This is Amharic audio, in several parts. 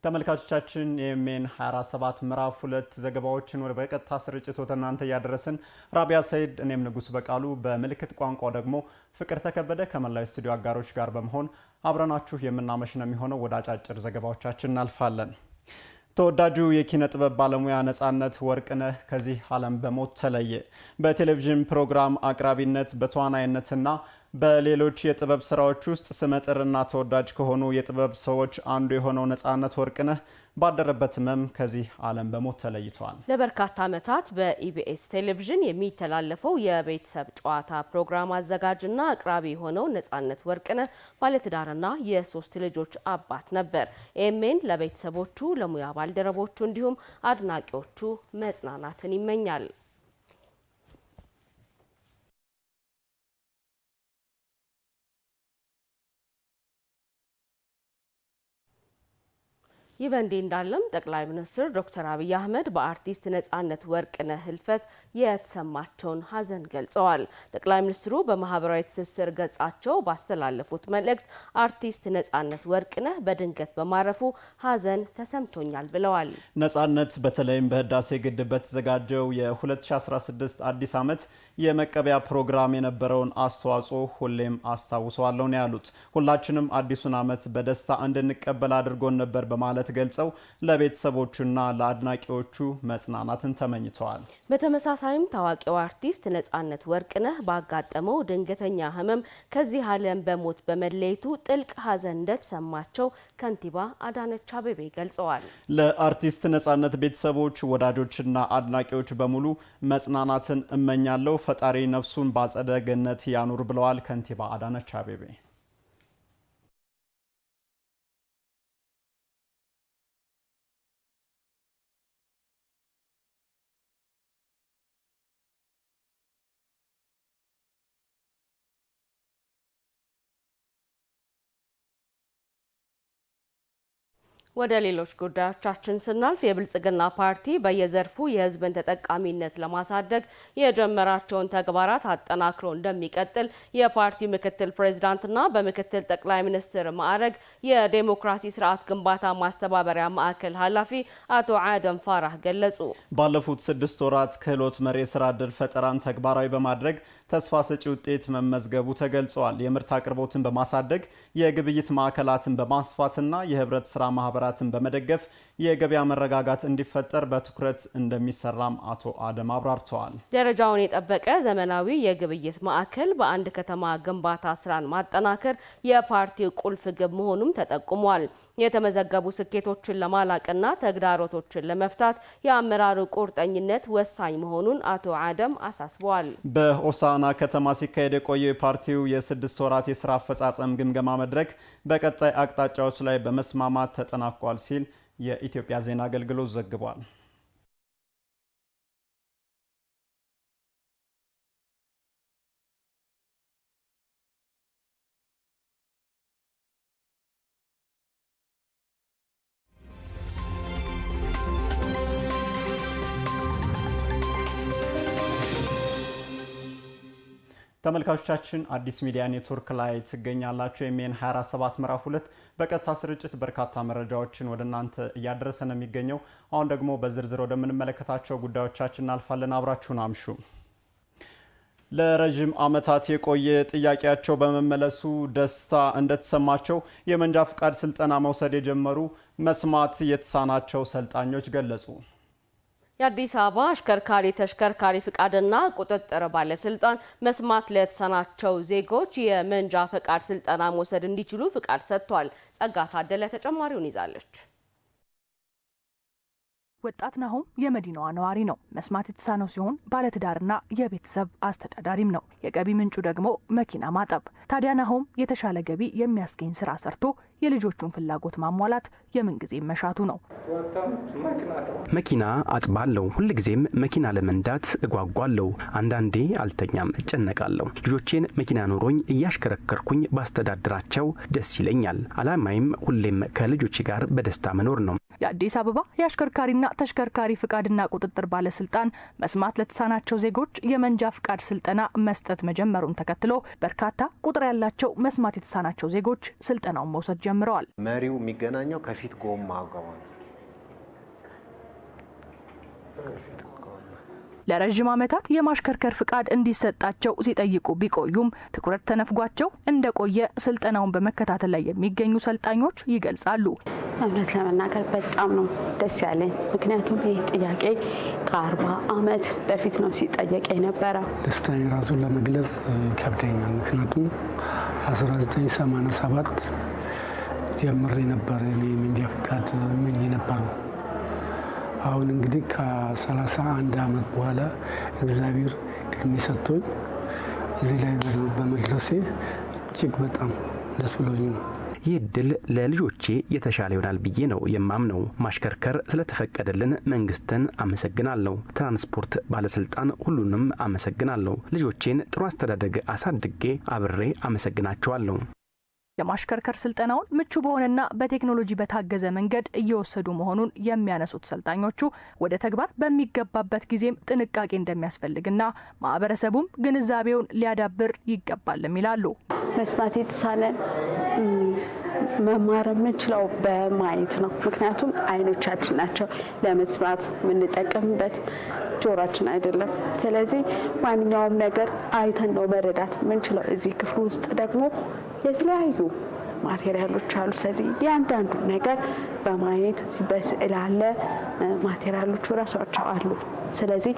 ተመልካቾቻችን የሜን 24/7 ምዕራፍ 2 ዘገባዎችን ወደ በቀጥታ ስርጭት ወደ እናንተ ያደረስን ራቢያ ሰይድ እኔም ንጉስ በቃሉ በምልክት ቋንቋ ደግሞ ፍቅር ተከበደ ከመላው ስቱዲዮ አጋሮች ጋር በመሆን አብረናችሁ የምናመሽ ነው የሚሆነው። ወደ አጫጭር ዘገባዎቻችን እናልፋለን። ተወዳጁ የኪነ ጥበብ ባለሙያ ነጻነት ወርቅነህ ከዚህ ዓለም በሞት ተለየ። በቴሌቪዥን ፕሮግራም አቅራቢነት በተዋናይነትና በሌሎች የጥበብ ስራዎች ውስጥ ስመጥርና ተወዳጅ ከሆኑ የጥበብ ሰዎች አንዱ የሆነው ነጻነት ወርቅነህ ባደረበት ህመም ከዚህ ዓለም በሞት ተለይቷል። ለበርካታ ዓመታት በኢቢኤስ ቴሌቪዥን የሚተላለፈው የቤተሰብ ጨዋታ ፕሮግራም አዘጋጅና አቅራቢ የሆነው ነጻነት ወርቅነህ ባለትዳርና የሶስት ልጆች አባት ነበር። ኤሜን ለቤተሰቦቹ፣ ለሙያ ባልደረቦቹ እንዲሁም አድናቂዎቹ መጽናናትን ይመኛል። ይህ በእንዲህ እንዳለም ጠቅላይ ሚኒስትር ዶክተር አብይ አህመድ በአርቲስት ነጻነት ወርቅነህ ህልፈት የተሰማቸውን ሀዘን ገልጸዋል። ጠቅላይ ሚኒስትሩ በማህበራዊ ትስስር ገጻቸው ባስተላለፉት መልእክት አርቲስት ነጻነት ወርቅነህ በድንገት በማረፉ ሀዘን ተሰምቶኛል ብለዋል። ነጻነት በተለይም በህዳሴ ግድብ በተዘጋጀው የ2016 አዲስ ዓመት የመቀበያ ፕሮግራም የነበረውን አስተዋጽኦ ሁሌም አስታውሰዋለሁ ነው ያሉት። ሁላችንም አዲሱን ዓመት በደስታ እንድንቀበል አድርጎን ነበር በማለት ገልጸው ለቤተሰቦቹና ለአድናቂዎቹ መጽናናትን ተመኝተዋል። በተመሳሳይም ታዋቂው አርቲስት ነጻነት ወርቅነህ ባጋጠመው ድንገተኛ ህመም ከዚህ ዓለም በሞት በመለየቱ ጥልቅ ሀዘን እንደተሰማቸው ከንቲባ አዳነች አቤቤ ገልጸዋል። ለአርቲስት ነጻነት ቤተሰቦች፣ ወዳጆችና አድናቂዎች በሙሉ መጽናናትን እመኛለሁ። ፈጣሪ ነፍሱን በአጸደ ገነት ያኑር ብለዋል ከንቲባ አዳነች አቤቤ። ወደ ሌሎች ጉዳዮቻችን ስናልፍ የብልጽግና ፓርቲ በየዘርፉ የህዝብን ተጠቃሚነት ለማሳደግ የጀመራቸውን ተግባራት አጠናክሮ እንደሚቀጥል የፓርቲው ምክትል ፕሬዝዳንትና በምክትል ጠቅላይ ሚኒስትር ማዕረግ የዴሞክራሲ ስርዓት ግንባታ ማስተባበሪያ ማዕከል ኃላፊ አቶ አደም ፋራህ ገለጹ። ባለፉት 6 ወራት ክህሎት መር የስራ ዕድል ፈጠራን ተግባራዊ በማድረግ ተስፋ ሰጪ ውጤት መመዝገቡ ተገልጿል። የምርት አቅርቦትን በማሳደግ የግብይት ማዕከላትን በማስፋትና የህብረት ስራ ማህበራትን በመደገፍ የገበያ መረጋጋት እንዲፈጠር በትኩረት እንደሚሰራም አቶ አደም አብራርተዋል። ደረጃውን የጠበቀ ዘመናዊ የግብይት ማዕከል በአንድ ከተማ ግንባታ ስራን ማጠናከር የፓርቲው ቁልፍ ግብ መሆኑም ተጠቁሟል። የተመዘገቡ ስኬቶችን ለማላቅና ተግዳሮቶችን ለመፍታት የአመራሩ ቁርጠኝነት ወሳኝ መሆኑን አቶ አደም አሳስበዋል። በሆሳዕና ከተማ ሲካሄድ የቆየው የፓርቲው የ6 ወራት የስራ አፈጻጸም ግምገማ መድረክ በቀጣይ አቅጣጫዎች ላይ በመስማማት ተጠናቋል ሲል የኢትዮጵያ ዜና አገልግሎት ዘግቧል። ተመልካቾቻችን አዲስ ሚዲያ ኔትወርክ ላይ ትገኛላችሁ። የሜን 24/7 ምዕራፍ 2 በቀጥታ ስርጭት በርካታ መረጃዎችን ወደ እናንተ እያደረሰ ነው የሚገኘው። አሁን ደግሞ በዝርዝር ወደምንመለከታቸው ጉዳዮቻችን እናልፋለን። አብራችሁን አምሹ። ለረጅም ዓመታት የቆየ ጥያቄያቸው በመመለሱ ደስታ እንደተሰማቸው የመንጃ ፍቃድ ስልጠና መውሰድ የጀመሩ መስማት የተሳናቸው ሰልጣኞች ገለጹ። የአዲስ አበባ አሽከርካሪ ተሽከርካሪ ፍቃድና ቁጥጥር ባለስልጣን መስማት ለተሳናቸው ዜጎች የመንጃ ፍቃድ ስልጠና መውሰድ እንዲችሉ ፍቃድ ሰጥቷል። ጸጋ ታደለ ተጨማሪውን ይዛለች። ወጣት ናሆም የመዲናዋ ነዋሪ ነው። መስማት የተሳነው ሲሆን ባለትዳርና የቤተሰብ አስተዳዳሪም ነው። የገቢ ምንጩ ደግሞ መኪና ማጠብ። ታዲያ ናሆም የተሻለ ገቢ የሚያስገኝ ስራ ሰርቶ የልጆቹን ፍላጎት ማሟላት የምንጊዜ መሻቱ ነው። መኪና አጥባለሁ። ሁልጊዜም መኪና ለመንዳት እጓጓለሁ። አንዳንዴ አልተኛም፣ እጨነቃለሁ። ልጆቼን መኪና ኖሮኝ እያሽከረከርኩኝ ባስተዳድራቸው ደስ ይለኛል። አላማይም ሁሌም ከልጆቼ ጋር በደስታ መኖር ነው። የአዲስ አበባ የአሽከርካሪና ተሽከርካሪ ፍቃድና ቁጥጥር ባለስልጣን መስማት ለተሳናቸው ዜጎች የመንጃ ፍቃድ ስልጠና መስጠት መጀመሩን ተከትሎ በርካታ ቁጥር ቁጥር ያላቸው መስማት የተሳናቸው ዜጎች ስልጠናውን መውሰድ ጀምረዋል። መሪው የሚገናኘው ከፊት ጎማ ጋር ነው። ለረጅም ዓመታት የማሽከርከር ፍቃድ እንዲሰጣቸው ሲጠይቁ ቢቆዩም ትኩረት ተነፍጓቸው እንደቆየ ስልጠናውን በመከታተል ላይ የሚገኙ ሰልጣኞች ይገልጻሉ። እውነት ለመናገር በጣም ነው ደስ ያለኝ። ምክንያቱም ይህ ጥያቄ ከ40 ዓመት በፊት ነው ሲጠየቅ የነበረው። ደስታዬ ራሱን ለመግለጽ ከብደኛል። ምክንያቱም 1987 ጀምሬ ነበር እኔ መንጃ ፍቃድ ምን ነበር። አሁን እንግዲህ ከ31 ዓመት በኋላ እግዚአብሔር እድሜ ሰጥቶኝ እዚህ ላይ በመድረሴ እጅግ በጣም ደስ ብሎኝ ነው። ይህ እድል ለልጆቼ የተሻለ ይሆናል ብዬ ነው የማምነው። ማሽከርከር ስለተፈቀደልን መንግስትን አመሰግናለሁ። ትራንስፖርት ባለስልጣን ሁሉንም አመሰግናለሁ። ልጆቼን ጥሩ አስተዳደግ አሳድጌ አብሬ አመሰግናቸዋለሁ። የማሽከርከር ስልጠናውን ምቹ በሆነና በቴክኖሎጂ በታገዘ መንገድ እየወሰዱ መሆኑን የሚያነሱት ሰልጣኞቹ ወደ ተግባር በሚገባበት ጊዜም ጥንቃቄ እንደሚያስፈልግና ማህበረሰቡም ግንዛቤውን ሊያዳብር ይገባልም ይላሉ። መስማት የተሳነን መማር የምንችለው በማየት ነው። ምክንያቱም አይኖቻችን ናቸው ለመስማት የምንጠቀምበት፣ ጆሮአችን አይደለም። ስለዚህ ማንኛውም ነገር አይተን ነው መረዳት የምንችለው። እዚህ ክፍል ውስጥ ደግሞ የተለያዩ ማቴሪያሎች አሉ። ስለዚህ እያንዳንዱ ነገር በማየት በስዕል አለ፣ ማቴሪያሎቹ ራሳቸው አሉ። ስለዚህ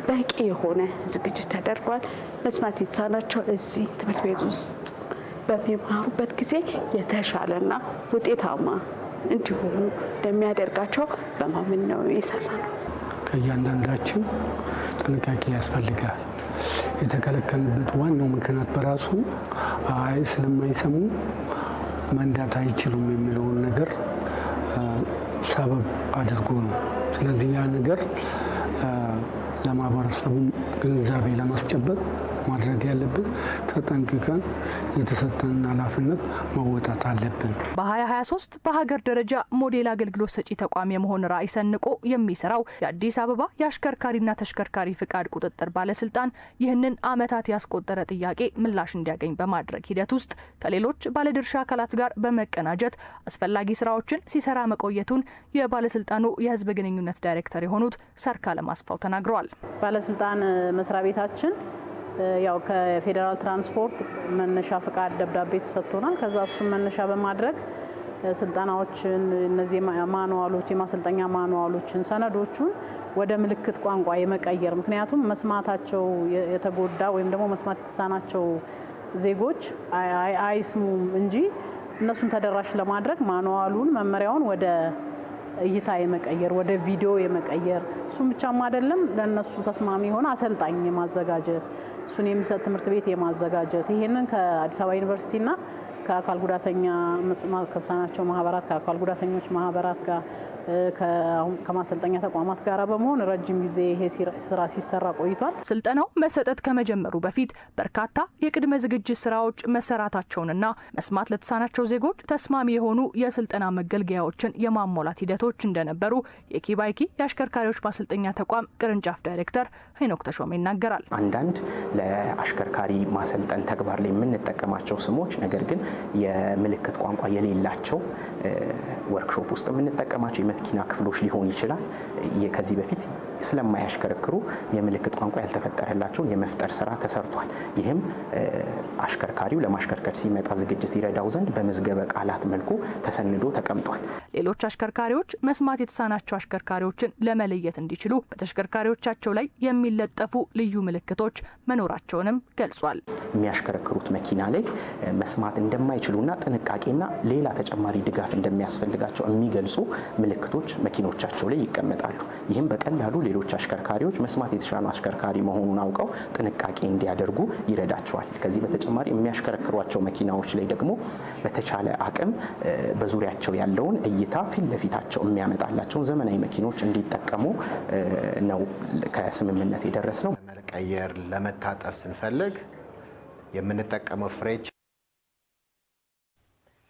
በቂ የሆነ ዝግጅት ተደርጓል። መስማት የተሳናቸው እዚህ ትምህርት ቤት ውስጥ በሚማሩበት ጊዜ የተሻለና ውጤታማ እንዲሆኑ እንደሚያደርጋቸው በማመን ነው የሰራ ነው። ከእያንዳንዳችን ጥንቃቄ ያስፈልጋል። የተከለከልበት ዋናው ምክንያት በራሱ አይ ስለማይሰሙ መንዳት አይችሉም የሚለውን ነገር ሰበብ አድርጎ ነው። ስለዚህ ያ ነገር ለማህበረሰቡ ግንዛቤ ለማስጨበጥ ማድረግ ያለብን ተጠንቅቀን የተሰጠንን ኃላፊነት መወጣት አለብን። በ2023 በሀገር ደረጃ ሞዴል አገልግሎት ሰጪ ተቋም የመሆን ራዕይ ሰንቆ የሚሰራው የአዲስ አበባ የአሽከርካሪና ተሽከርካሪ ፍቃድ ቁጥጥር ባለስልጣን ይህንን ዓመታት ያስቆጠረ ጥያቄ ምላሽ እንዲያገኝ በማድረግ ሂደት ውስጥ ከሌሎች ባለድርሻ አካላት ጋር በመቀናጀት አስፈላጊ ስራዎችን ሲሰራ መቆየቱን የባለስልጣኑ የህዝብ ግንኙነት ዳይሬክተር የሆኑት ሰርካለም አስፋው ተናግረዋል። ባለስልጣን መስሪያ ቤታችን ያው ከፌዴራል ትራንስፖርት መነሻ ፍቃድ ደብዳቤ ተሰጥቶናል። ከዛ እሱን መነሻ በማድረግ ስልጠናዎችን እነዚህ ማኑዋሎች፣ የማሰልጠኛ ማኑዋሎችን፣ ሰነዶቹን ወደ ምልክት ቋንቋ የመቀየር ምክንያቱም መስማታቸው የተጎዳ ወይም ደግሞ መስማት የተሳናቸው ዜጎች አይስሙም እንጂ እነሱን ተደራሽ ለማድረግ ማኑዋሉን መመሪያውን ወደ እይታ የመቀየር ወደ ቪዲዮ የመቀየር እሱም ብቻም አይደለም ለነሱ ተስማሚ የሆነ አሰልጣኝ የማዘጋጀት እሱን የሚሰጥ ትምህርት ቤት የማዘጋጀት ይሄንን ከአዲስ አበባ ዩኒቨርሲቲና ከአካል ጉዳተኛ መስማት ከተሳናቸው ማህበራት ከአካል ጉዳተኞች ማህበራት ጋር ከማሰልጠኛ ተቋማት ጋር በመሆን ረጅም ጊዜ ይሄ ስራ ሲሰራ ቆይቷል። ስልጠናው መሰጠት ከመጀመሩ በፊት በርካታ የቅድመ ዝግጅት ስራዎች መሰራታቸውንና መስማት ለተሳናቸው ዜጎች ተስማሚ የሆኑ የስልጠና መገልገያዎችን የማሟላት ሂደቶች እንደነበሩ የኪባይኪ የአሽከርካሪዎች ማሰልጠኛ ተቋም ቅርንጫፍ ዳይሬክተር ሄኖክ ተሾመ ይናገራል። አንዳንድ ለአሽከርካሪ ማሰልጠን ተግባር ላይ የምንጠቀማቸው ስሞች ነገር ግን የምልክት ቋንቋ የሌላቸው ወርክሾፕ ውስጥ የምንጠቀማቸው የመኪና ክፍሎች ሊሆን ይችላል። ከዚህ በፊት ስለማያሽከረክሩ የምልክት ቋንቋ ያልተፈጠረላቸውን የመፍጠር ስራ ተሰርቷል። ይህም አሽከርካሪው ለማሽከርከር ሲመጣ ዝግጅት ይረዳው ዘንድ በመዝገበ ቃላት መልኩ ተሰንዶ ተቀምጧል። ሌሎች አሽከርካሪዎች መስማት የተሳናቸው አሽከርካሪዎችን ለመለየት እንዲችሉ በተሽከርካሪዎቻቸው ላይ የሚለጠፉ ልዩ ምልክቶች መኖራቸውንም ገልጿል። የሚያሽከረክሩት መኪና ላይ መስማት እንደማይችሉና ጥንቃቄና ሌላ ተጨማሪ ድጋፍ እንደሚያስፈልጋቸው የሚገልጹ ምልክቶች መኪኖቻቸው ላይ ይቀመጣሉ። ይህም በቀላሉ ሌሎች አሽከርካሪዎች መስማት የተሳኑ አሽከርካሪ መሆኑን አውቀው ጥንቃቄ እንዲያደርጉ ይረዳቸዋል። ከዚህ በተጨማሪ የሚያሽከረክሯቸው መኪናዎች ላይ ደግሞ በተቻለ አቅም በዙሪያቸው ያለውን እይታ ፊት ለፊታቸው የሚያመጣላቸውን ዘመናዊ መኪኖች እንዲጠቀሙ ነው ከስምምነት የደረስነው። ለመቀየር ለመታጠፍ ስንፈልግ የምንጠቀመው ፍሬች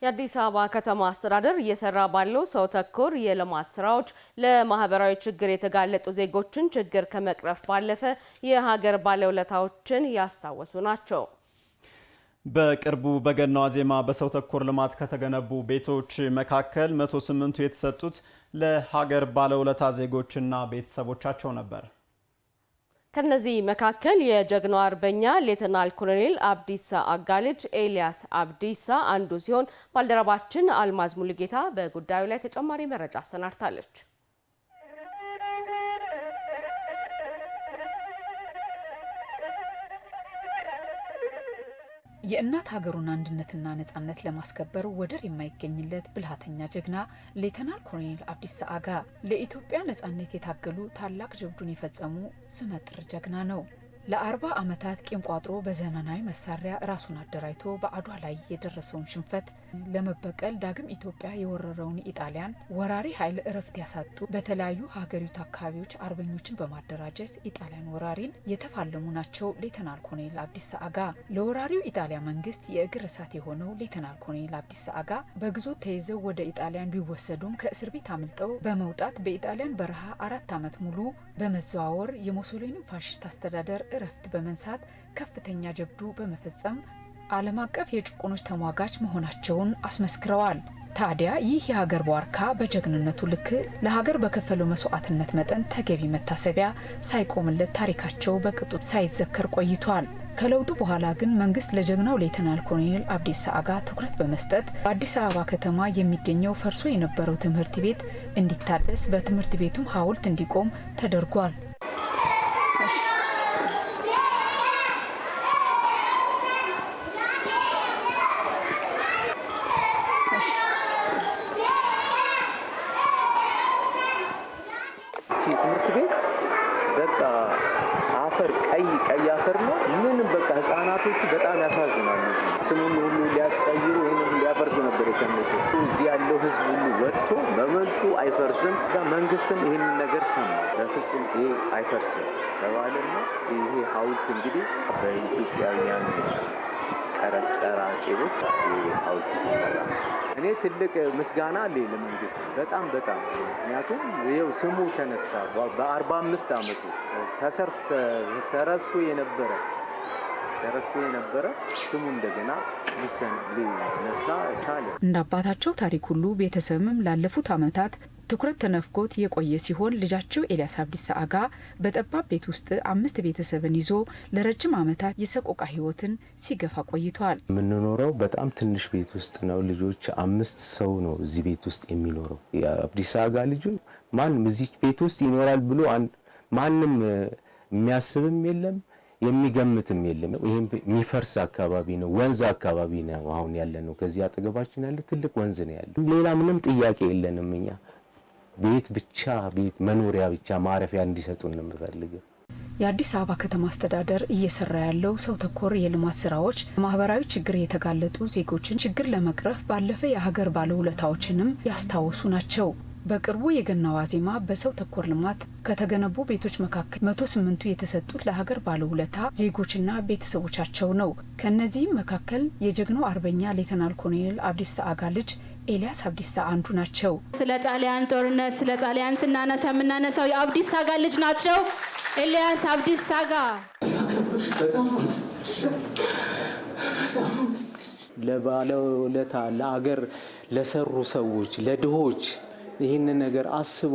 የአዲስ አበባ ከተማ አስተዳደር እየሰራ ባለው ሰው ተኮር የልማት ስራዎች ለማህበራዊ ችግር የተጋለጡ ዜጎችን ችግር ከመቅረፍ ባለፈ የሀገር ባለውለታዎችን ያስታወሱ ናቸው። በቅርቡ በገናዋ ዜማ በሰው ተኮር ልማት ከተገነቡ ቤቶች መካከል 108ቱ የተሰጡት ለሀገር ባለውለታ ዜጎችና ቤተሰቦቻቸው ነበር። ከነዚህ መካከል የጀግናው አርበኛ ሌተናል ኮሎኔል አብዲሳ አጋ ልጅ ኤልያስ አብዲሳ አንዱ ሲሆን ባልደረባችን አልማዝ ሙሉጌታ በጉዳዩ ላይ ተጨማሪ መረጃ አሰናድታለች። የእናት ሀገሩን አንድነትና ነጻነት ለማስከበር ወደር የማይገኝለት ብልሃተኛ ጀግና ሌተናል ኮሎኔል አብዲሳ አጋ ለኢትዮጵያ ነጻነት የታገሉ ታላቅ ጀብዱን የፈጸሙ ስመጥር ጀግና ነው። ለ40 ዓመታት ቂም ቋጥሮ በዘመናዊ መሳሪያ ራሱን አደራጅቶ በአድዋ ላይ የደረሰውን ሽንፈት ለመበቀል ዳግም ኢትዮጵያ የወረረውን ኢጣሊያን ወራሪ ኃይል እረፍት ያሳጡ በተለያዩ ሀገሪቱ አካባቢዎች አርበኞችን በማደራጀት ኢጣሊያን ወራሪን የተፋለሙ ናቸው። ሌተናል ኮሎኔል አብዲሳ አጋ ለወራሪው ኢጣሊያ መንግስት የእግር እሳት የሆነው ሌተናል ኮሎኔል አብዲሳ አጋ በግዞት ተይዘው ወደ ኢጣሊያን ቢወሰዱም ከእስር ቤት አምልጠው በመውጣት በኢጣሊያን በረሃ 4 ዓመት ሙሉ በመዘዋወር የሙሶሊኒ ፋሽስት አስተዳደር እረፍት በመንሳት ከፍተኛ ጀብዱ በመፈጸም ዓለም አቀፍ የጭቆኖች ተሟጋች መሆናቸውን አስመስክረዋል። ታዲያ ይህ የሀገር ዋርካ በጀግንነቱ ልክ ለሀገር በከፈለው መስዋዕትነት መጠን ተገቢ መታሰቢያ ሳይቆምለት ታሪካቸው በቅጡ ሳይዘከር ቆይቷል። ከለውጡ በኋላ ግን መንግስት ለጀግናው ሌተናል ኮሎኔል አብዲሳ አጋ ትኩረት በመስጠት በአዲስ አበባ ከተማ የሚገኘው ፈርሶ የነበረው ትምህርት ቤት እንዲታደስ በትምህርት ቤቱም ሐውልት እንዲቆም ተደርጓል። ትምህርት ቤት በቃ አፈር ቀይ አፈር ነው። ምንም በቃ ህፃናቶቹ በጣም ያሳዝናሉ። ስሙን ሁሉ ሊያስቀይሩ ወይም ሊያፈርሱ ነበር የተነሱ። እዚህ ያለው ህዝብ ሁሉ ወጥቶ መብቱ አይፈርስም። እዛ መንግስትም ይህንን ነገር ሰማ። በፍጹም ይሄ አይፈርስም ተባለና ይሄ ሐውልት እንግዲህ በኢትዮጵያውያን ቀራጮች ሐውልት ተሰራ። እኔ ትልቅ ምስጋና አለኝ ለመንግስት በጣም ምክንያቱም ይኸው ስሙ ተነሳ። በ45 ዓመቱ ተረስቶ የነበረ ስሙ እንደገና ሊነሳ ቻለ። እንደ አባታቸው ታሪክ ሁሉ ቤተሰብም ላለፉት ዓመታት ትኩረት ተነፍጎት የቆየ ሲሆን ልጃቸው ኤልያስ አብዲሳ አጋ በጠባብ ቤት ውስጥ 5 ቤተሰብን ይዞ ለረጅም ዓመታት የሰቆቃ ህይወትን ሲገፋ ቆይቷል። የምንኖረው በጣም ትንሽ ቤት ውስጥ ነው። ልጆች 5 ሰው ነው እዚህ ቤት ውስጥ የሚኖረው። የአብዲሳ አጋ ልጅ ማንም እዚህ ቤት ውስጥ ይኖራል ብሎ ማንም የሚያስብም የለም የሚገምትም የለም። ይሄም የሚፈርስ አካባቢ ነው፣ ወንዝ አካባቢ ነው አሁን ያለነው። ከዚህ አጠገባችን ያለው ትልቅ ወንዝ ነው ያለው። ሌላ ምንም ጥያቄ የለንም። እኛ ቤት መኖሪያ ብቻ ማረፊያ እንዲሰጡን ነው የምፈልገው። የአዲስ አበባ ከተማ አስተዳደር እየሰራ ያለው ሰው ተኮር የልማት ስራዎች ማህበራዊ ችግር የተጋለጡ ዜጎችን ችግር ለመቅረፍ ባለፈ የሀገር ባለውለታዎችንም ያስታወሱ ናቸው። በቅርቡ የገና ዋዜማ በሰው ተኮር ልማት ከተገነቡ ቤቶች መካከል 108ቱ የተሰጡት ለሀገር ባለውለታ ዜጎችና ቤተሰቦቻቸው ነው። ከነዚህም መካከል የጀግናው አርበኛ ሌተናል ኮሎኔል አብዲሳ አጋ ልጅ ኤልያስ አብዲሳ አንዱ ናቸው። ስለ ጣሊያን ጦርነት ስለ ጣሊያን ስናነሳ የምናነሳው የአብዲሳ አጋ ልጅ ናቸው። ኤልያስ አብዲሳ አጋ ለባለውለታ ለሀገር ለሰሩ ሰዎች ለድሆች ይህንን ነገር አስቦ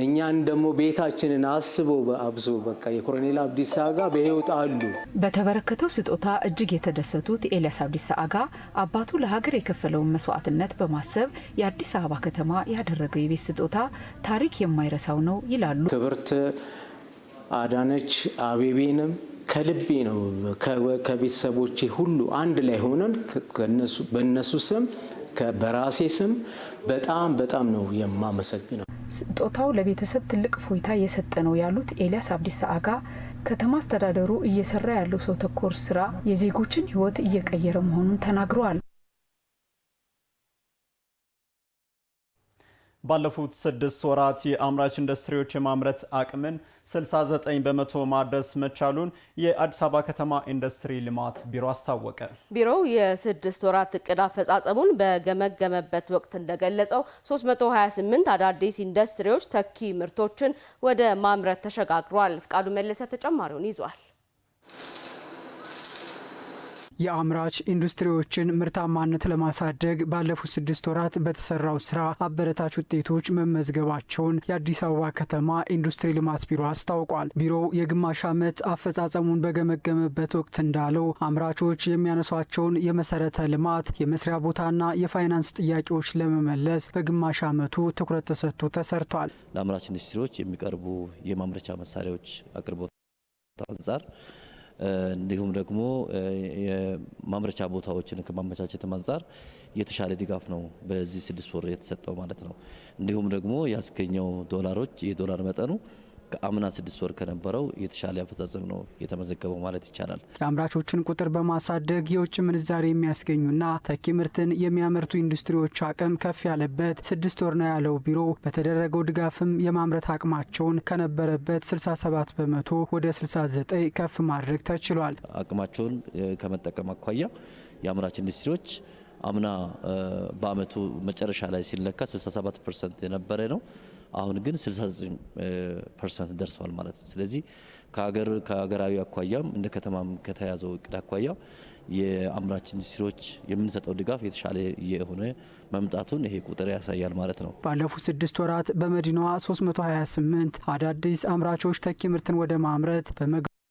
እኛን ደግሞ ቤታችንን አስቦ በአብዞ በቃ የኮሎኔል አብዲሳ አጋ በህይወት አሉ። በተበረከተው ስጦታ እጅግ የተደሰቱት ኤልያስ አብዲሳ አጋ አባቱ ለሀገር የከፈለውን መስዋዕትነት በማሰብ የአዲስ አበባ ከተማ ያደረገው የቤት ስጦታ ታሪክ የማይረሳው ነው ይላሉ። ክብርት አዳነች አቤቤንም ከልቤ ነው ከቤተሰቦቼ ሁሉ አንድ ላይ ሆነን በእነሱ ስም በራሴ ስም በጣም ነው የማመሰግነው። ስጦታው ለቤተሰብ ትልቅ ፎይታ የሰጠ ነው ያሉት ኤልያስ አብዲሳ አጋ ከተማ አስተዳደሩ እየሰራ ያለው ሰው ተኮር ስራ የዜጎችን ህይወት እየቀየረ መሆኑን ተናግረዋል። ባለፉት 6 ወራት የአምራች ኢንዱስትሪዎች የማምረት አቅምን 69 በመቶ ማድረስ መቻሉን የአዲስ አበባ ከተማ ኢንዱስትሪ ልማት ቢሮ አስታወቀ። ቢሮው የ6 ወራት እቅድ አፈጻጸሙን በገመገመበት ወቅት እንደገለጸው 328 አዳዲስ ኢንዱስትሪዎች ተኪ ምርቶችን ወደ ማምረት ተሸጋግሯል። ፍቃዱ መለሰ ተጨማሪውን ይዟል። የአምራች ኢንዱስትሪዎችን ምርታማነት ለማሳደግ ባለፉት 6 ወራት በተሰራው ስራ አበረታች ውጤቶች መመዝገባቸውን የአዲስ አበባ ከተማ ኢንዱስትሪ ልማት ቢሮ አስታውቋል። ቢሮው የግማሽ ዓመት አፈጻጸሙን በገመገመበት ወቅት እንዳለው አምራቾች የሚያነሷቸውን የመሰረተ ልማት፣ የመስሪያ ቦታና የፋይናንስ ጥያቄዎች ለመመለስ በግማሽ ዓመቱ ትኩረት ተሰጥቶ ተሰርቷል። ለአምራች ኢንዱስትሪዎች የሚቀርቡ የማምረቻ መሳሪያዎች አቅርቦት አንጻር እንዲሁም ደግሞ የማምረቻ ቦታዎችን ከማመቻቸት አንጻር የተሻለ ድጋፍ ነው በዚህ 6 ወር የተሰጠው ማለት ነው። እንዲሁም ደግሞ ያስገኘው የዶላር መጠኑ ከአምና 6 ወር ከነበረው የተሻለ አፈጻጸም ነው የተመዘገበው ማለት ይቻላል። የአምራቾችን ቁጥር በማሳደግ የውጭ ምንዛሬ የሚያስገኙና ተኪ ምርትን የሚያመርቱ ኢንዱስትሪዎች አቅም ከፍ ያለበት 6 ወር ነው ያለው ቢሮ በተደረገው ድጋፍም የማምረት አቅማቸውን ከነበረበት 67 በመቶ ወደ 69 ከፍ ማድረግ ተችሏል። አቅማቸውን ከመጠቀም አኳያ የአምራች ኢንዱስትሪዎች አምና በአመቱ መጨረሻ ላይ ሲለካ 67% የነበረ ነው። አሁን ግን 69% ደርሷል ማለት ነው። ስለዚህ ከሀገራዊ አኳያም እንደ ከተማም ከተያዘው እቅድ አኳያ የአምራች ኢንዱስትሪዎች የምንሰጠው ድጋፍ የተሻለ የሆነ መምጣቱን ይሄ ቁጥር ያሳያል ማለት ነው። ባለፉት 6 ወራት በመዲናዋ 328 አዳዲስ አምራቾች ተኪ ምርትን ወደ ማምረት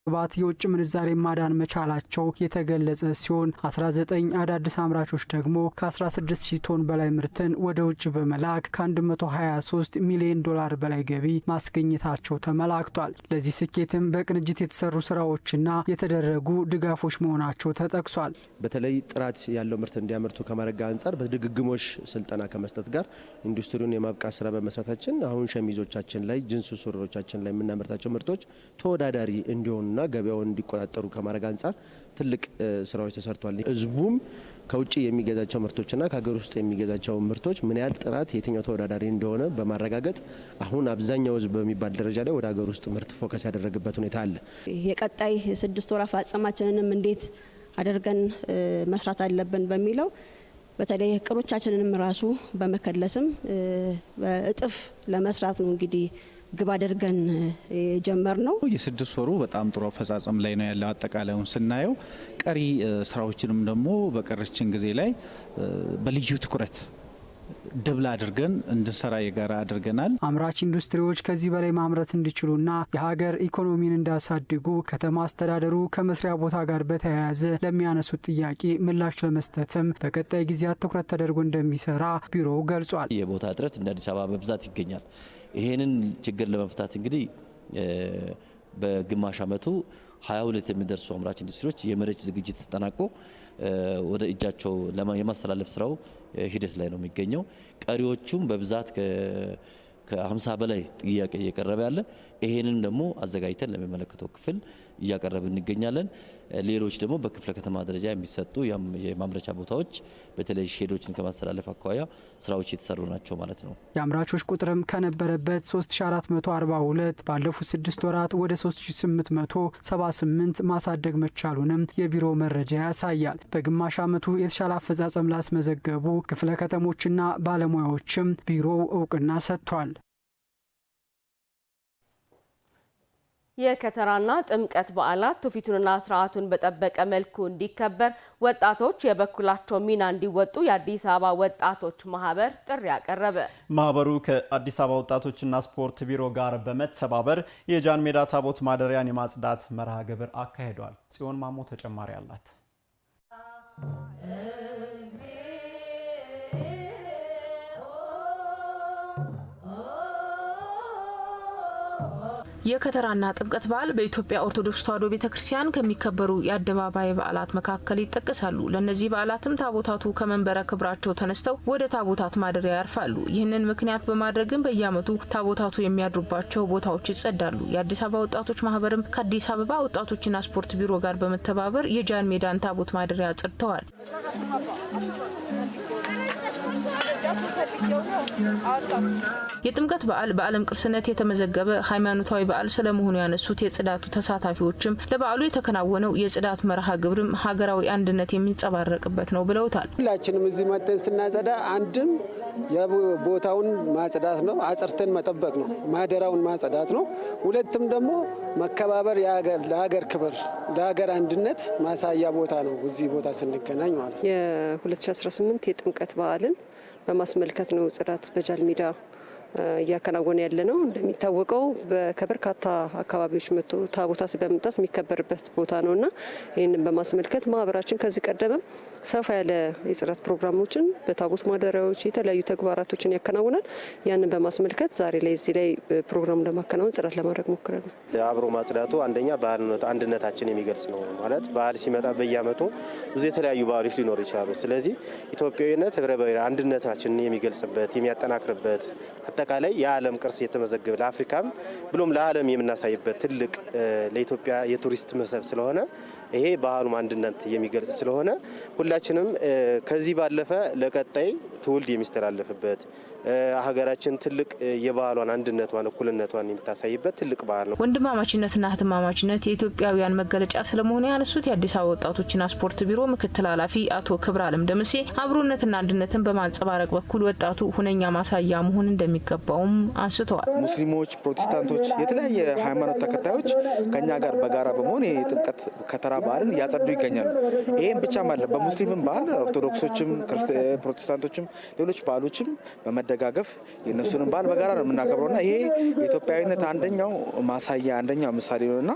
ባት የውጭ ምንዛሬ ማዳን መቻላቸው የተገለጸ ሲሆን 19 አዳዲስ አምራቾች ደግሞ ከ16000 ቶን በላይ ምርትን ወደ ውጭ በመላክ ከ123 ሚሊዮን ዶላር በላይ ገቢ ማስገኘታቸው ተመላክቷል። ለዚህ ስኬትም በቅንጅት የተሰሩ ስራዎችና የተደረጉ ድጋፎች መሆናቸው ተጠቅሷል። በተለይ ጥራት ያለው ምርት እንዲያመርቱ ከማድረግ አንጻር በድግግሞሽ ስልጠና ከመስጠት ጋር ኢንዱስትሪውን የማብቃት ስራ በመስራታችን አሁን ሸሚዞቻችን ላይ ጅንስ ሱሪዎቻችን ላይ የምናመርታቸው ምርቶች ተወዳዳሪ እንዲሆኑ እና ገበያውን እንዲቆጣጠሩ ከማድረግ አንጻር ትልቅ ስራዎች ተሰርቷል። ህዝቡም ከውጭ የሚገዛቸው ምርቶችና ከሀገር ውስጥ የሚገዛቸው ምርቶች ምን ያህል ጥራት የትኛው ተወዳዳሪ እንደሆነ በማረጋገጥ አሁን አብዛኛው ህዝብ በሚባል ደረጃ ላይ ወደ ሀገር ውስጥ ምርት ፎከስ ያደረገበት ሁኔታ አለ። የቀጣይ 6 ወር አፈጻጸማችንንም እንዴት አድርገን መስራት አለብን በሚለው በተለይ እቅዶቻችንንም ራሱ በመከለስም በእጥፍ ለመስራት ነው እንግዲህ ግብ አድርገን ጀመር ነው። የ6 ወሩ በጣም ጥሩ አፈጻጸም ላይ ነው ያለው። አጠቃላዩን ስናየው ቀሪ ስራዎችንም ደግሞ በቀረችን ጊዜ ላይ በልዩ ትኩረት ደብል አድርገን እንድንሰራ የጋራ አድርገናል። አምራች ኢንዱስትሪዎች ከዚህ በላይ ማምረት እንዲችሉና የሀገር ኢኮኖሚን እንዳሳድጉ ከተማ አስተዳደሩ ከመስሪያ ቦታ ጋር በተያያዘ ለሚያነሱት ጥያቄ ምላሽ ለመስጠትም በቀጣይ ጊዜያት ትኩረት ተደርጎ እንደሚሰራ ቢሮው ገልጿል። የቦታ እጥረት እንደ አዲስ አበባ በብዛት ይገኛል። ይሄንን ችግር ለመፍታት እንግዲህ በግማሽ ዓመቱ 22 የሚደርሱ አምራች ኢንዱስትሪዎች የመሬት ዝግጅት ተጠናቆ ወደ እጃቸው የማስተላለፍ ስራው ሂደት ላይ ነው የሚገኘው። ቀሪዎቹም በብዛት ከ50 በላይ ጥያቄ እየቀረበ ያለ ይሄንን ደግሞ አዘጋጅተን ለሚመለከተው ክፍል እያቀረብን እንገኛለን። ሌሎች ደግሞ በክፍለ ከተማ ደረጃ የሚሰጡ የማምረቻ ቦታዎች በተለይ ሼዶችን ከማስተላለፍ አኳያ ስራዎች የተሰሩ ናቸው ማለት ነው። የአምራቾች ቁጥርም ከነበረበት 3442 ባለፉት 6 ወራት ወደ 3878 ማሳደግ መቻሉንም የቢሮ መረጃ ያሳያል። በግማሽ ዓመቱ የተሻለ አፈጻጸም ላስመዘገቡ ክፍለ ከተሞችና ባለሙያዎችም ቢሮው እውቅና ሰጥቷል። የከተራና ጥምቀት በዓላት ትውፊቱንና ስርዓቱን በጠበቀ መልኩ እንዲከበር ወጣቶች የበኩላቸው ሚና እንዲወጡ የአዲስ አበባ ወጣቶች ማህበር ጥሪ አቀረበ። ማህበሩ ከአዲስ አበባ ወጣቶችና ስፖርት ቢሮ ጋር በመተባበር የጃን ሜዳ ታቦት ማደሪያን የማጽዳት መርሃ ግብር አካሂዷል። ጽዮን ማሞ ተጨማሪ አላት። የከተራና ጥምቀት በዓል በኢትዮጵያ ኦርቶዶክስ ተዋሕዶ ቤተክርስቲያን ከሚከበሩ የአደባባይ በዓላት መካከል ይጠቀሳሉ። ለእነዚህ በዓላትም ታቦታቱ ከመንበረ ክብራቸው ተነስተው ወደ ታቦታት ማደሪያ ያርፋሉ። ይህንን ምክንያት በማድረግም በየዓመቱ ታቦታቱ የሚያድሩባቸው ቦታዎች ይጸዳሉ። የአዲስ አበባ ወጣቶች ማህበርም ከአዲስ አበባ ወጣቶችና ስፖርት ቢሮ ጋር በመተባበር የጃን ሜዳን ታቦት ማደሪያ አጽድተዋል። የጥምቀት በዓል በዓለም ቅርስነት የተመዘገበ ሃይማኖታዊ በዓል ስለመሆኑ ያነሱት የጽዳቱ ተሳታፊዎችም ለበዓሉ የተከናወነው የጽዳት መርሃ ግብርም ሀገራዊ አንድነት የሚንጸባረቅበት ነው ብለውታል። ሁላችንም እዚህ መጥተን ስናጸዳ አንድም የቦታውን ማጽዳት ነው፣ አጽርተን መጠበቅ ነው፣ ማደራውን ማጽዳት ነው። ሁለትም ደግሞ መከባበር፣ ለሀገር ክብር፣ ለሀገር አንድነት ማሳያ ቦታ ነው። እዚህ ቦታ ስንገናኝ ማለት ነው። የ2018 የጥምቀት በዓልን በማስመልከት ነው ጽዳት በጃል ሜዳ እያከናወነ ያለ ነው። እንደሚታወቀው ከበርካታ አካባቢዎች መጥቶ ታቦታት በመምጣት የሚከበርበት ቦታ ነውና ይህንን በማስመልከት ማህበራችን ከዚህ ቀደምም ሰፋ ያለ የጽዳት ፕሮግራሞችን በታቦት ማደሪያዎች የተለያዩ ተግባራቶችን ያከናውናል። ያንን በማስመልከት ዛሬ ላይ እዚህ ላይ ፕሮግራም ለማከናወን ጽዳት ለማድረግ ሞክረናል። አብሮ ማጽዳቱ አንደኛ አንድነታችን የሚገልጽ ነው። ማለት በዓል ሲመጣ በየዓመቱ ብዙ የተለያዩ በዓሎች ሊኖሩ ይችላሉ። ስለዚህ ኢትዮጵያዊነት ህብረ ብሔራዊ አንድነታችንን የሚገልጽበት የሚያጠናክርበት አጠቃላይ የዓለም ቅርስ የተመዘገበ ለአፍሪካም ብሎም ለዓለም የምናሳይበት ትልቅ ለኢትዮጵያ የቱሪስት መስህብ ስለሆነ ይሄ ባህሉም አንድነት የሚገልጽ ስለሆነ ሁላችንም ከዚህ ባለፈ ለቀጣይ ትውልድ የሚስተላለፍበት ሀገራችን ትልቅ የባህሏን አንድነቷን እኩልነቷን የምታሳይበት ትልቅ ባህል ነው። ወንድማማችነትና እህትማማችነት የኢትዮጵያውያን መገለጫ ስለመሆኑ ያነሱት የአዲስ አበባ ወጣቶችና ስፖርት ቢሮ ምክትል ኃላፊ አቶ ክብረ አለም ደምሴ አብሮነትና አንድነትን በማንጸባረቅ በኩል ወጣቱ ሁነኛ ማሳያ መሆን እንደሚገባውም አንስተዋል። ሙስሊሞች፣ ፕሮቴስታንቶች፣ የተለያየ ሃይማኖት ተከታዮች ከኛ ጋር በጋራ በመሆን የጥምቀት ከተራ በዓልን እያጸዱ ይገኛሉ። ይህም ብቻ ማለት በሙስሊምም ባህል ኦርቶዶክሶችም፣ ፕሮቴስታንቶችም ሌሎች ባህሎችም በመደጋገፍ የእነሱንም ባህል በጋራ ነው የምናከብረውና ይሄ የኢትዮጵያዊነት አንደኛው ማሳያ አንደኛው ምሳሌ ነውና